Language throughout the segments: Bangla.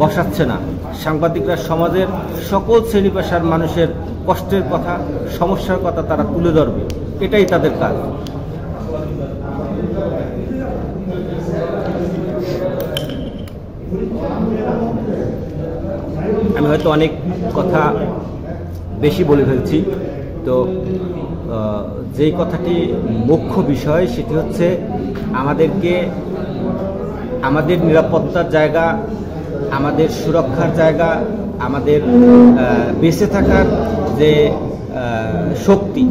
বসাচ্ছে না। সাংবাদিকরা সমাজের সকল শ্রেণী পেশার মানুষের কষ্টের কথা, সমস্যার কথা তারা তুলে ধরবে, এটাই তাদের কাজ। আমি হয়তো অনেক কথা বেশি বলে ফেলছি, তো যেই কথাটি মুখ্য বিষয় সেটি হচ্ছে আমাদেরকে আমাদের নিরাপত্তার জায়গা, আমাদের সুরক্ষার জায়গা, আমাদের বেঁচে থাকার যে শক্তি,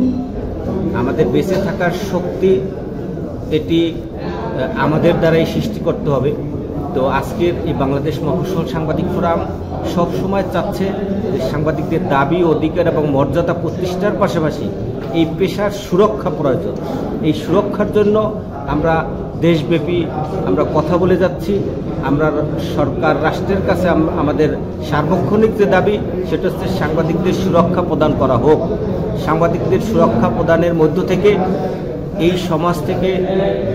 আমাদের বেঁচে থাকার শক্তি এটি আমাদের দ্বারাই সৃষ্টি করতে হবে। তো আজকের এই বাংলাদেশ মফস্বল সাংবাদিক ফোরাম সবসময় চাচ্ছে যে সাংবাদিকদের দাবি, অধিকার এবং মর্যাদা প্রতিষ্ঠার পাশাপাশি এই পেশার সুরক্ষা প্রয়োজন। এই সুরক্ষার জন্য আমরা দেশব্যাপী আমরা কথা বলে যাচ্ছি। আমরা সরকার, রাষ্ট্রের কাছে আমাদের সার্বক্ষণিক যে দাবি সেটা হচ্ছে সাংবাদিকদের সুরক্ষা প্রদান করা হোক। সাংবাদিকদের সুরক্ষা প্রদানের মধ্য থেকে এই সমাজ থেকে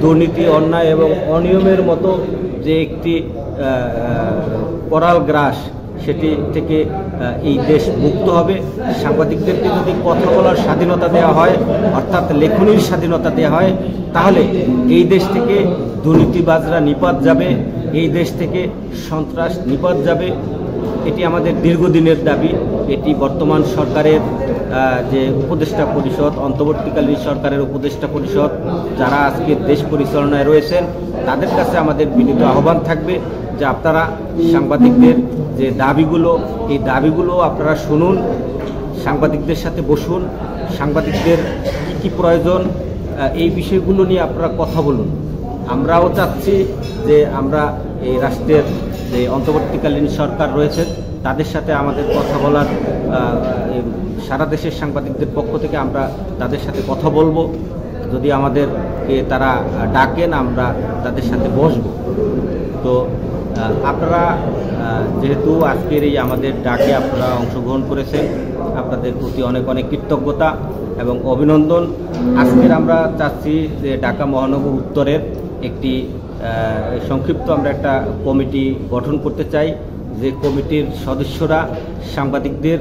দুর্নীতি, অন্যায় এবং অনিয়মের মতো যে একটি করাল গ্রাস, সেটি থেকে এই দেশ মুক্ত হবে। সাংবাদিকদেরকে যদি কথা বলার স্বাধীনতা দেওয়া হয়, অর্থাৎ লেখনীর স্বাধীনতা দেওয়া হয়, তাহলে এই দেশ থেকে দুর্নীতিবাজরা নিপাত যাবে, এই দেশ থেকে সন্ত্রাস নিপাত যাবে। এটি আমাদের দীর্ঘদিনের দাবি। এটি বর্তমান সরকারের যে উপদেষ্টা পরিষদ, অন্তর্বর্তীকালীন সরকারের উপদেষ্টা পরিষদ যারা আজকে দেশ পরিচালনায় রয়েছেন, তাদের কাছে আমাদের বিনীত আহ্বান থাকবে যে আপনারা সাংবাদিকদের যে দাবিগুলো, এই দাবিগুলো আপনারা শুনুন, সাংবাদিকদের সাথে বসুন, সাংবাদিকদের কী কী প্রয়োজন এই বিষয়গুলো নিয়ে আপনারা কথা বলুন। আমরাও চাচ্ছি যে আমরা এই রাষ্ট্রের যে অন্তর্বর্তীকালীন সরকার রয়েছে তাদের সাথে আমাদের কথা বলার, সারা দেশের সাংবাদিকদের পক্ষ থেকে আমরা তাদের সাথে কথা বলবো। যদি আমাদেরকে তারা ডাকেন আমরা তাদের সাথে বসবো। তো আপনারা যেহেতু আজকের এই আমাদের ডাকে আপনারা অংশগ্রহণ করেছেন, আপনাদের প্রতি অনেক অনেক কৃতজ্ঞতা এবং অভিনন্দন। আজকের আমরা চাচ্ছি যে ঢাকা মহানগর উত্তরের একটি সংক্ষিপ্ত আমরা একটা কমিটি গঠন করতে চাই, যে কমিটির সদস্যরা সাংবাদিকদের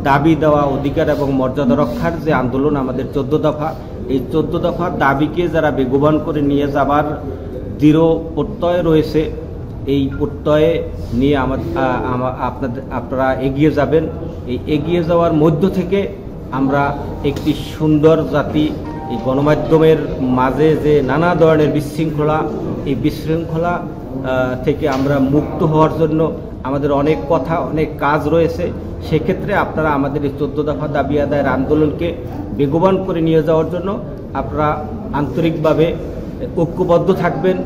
দাবি দেওয়া, অধিকার এবং মর্যাদা রক্ষার যে আন্দোলন আমাদের 14 দফা, এই 14 দফার দাবিকে যারা বেগবান করে নিয়ে যাবার দৃঢ় প্রত্যয় রয়েছে, এই প্রত্যয়ে নিয়ে আপনারা এগিয়ে যাবেন। এই এগিয়ে যাওয়ার মধ্য থেকে আমরা একটি সুন্দর জাতি, এই গণমাধ্যমের মাঝে যে নানা ধরনের বিশৃঙ্খলা, এই বিশৃঙ্খলা থেকে আমরা মুক্ত হওয়ার জন্য আমাদের অনেক কথা, অনেক কাজ রয়েছে। সেক্ষেত্রে আপনারা আমাদের এই 14 দফা দাবি আদায়ের আন্দোলনকে বেগবান করে নিয়ে যাওয়ার জন্য আপনারা আন্তরিকভাবে ঐক্যবদ্ধ থাকবেন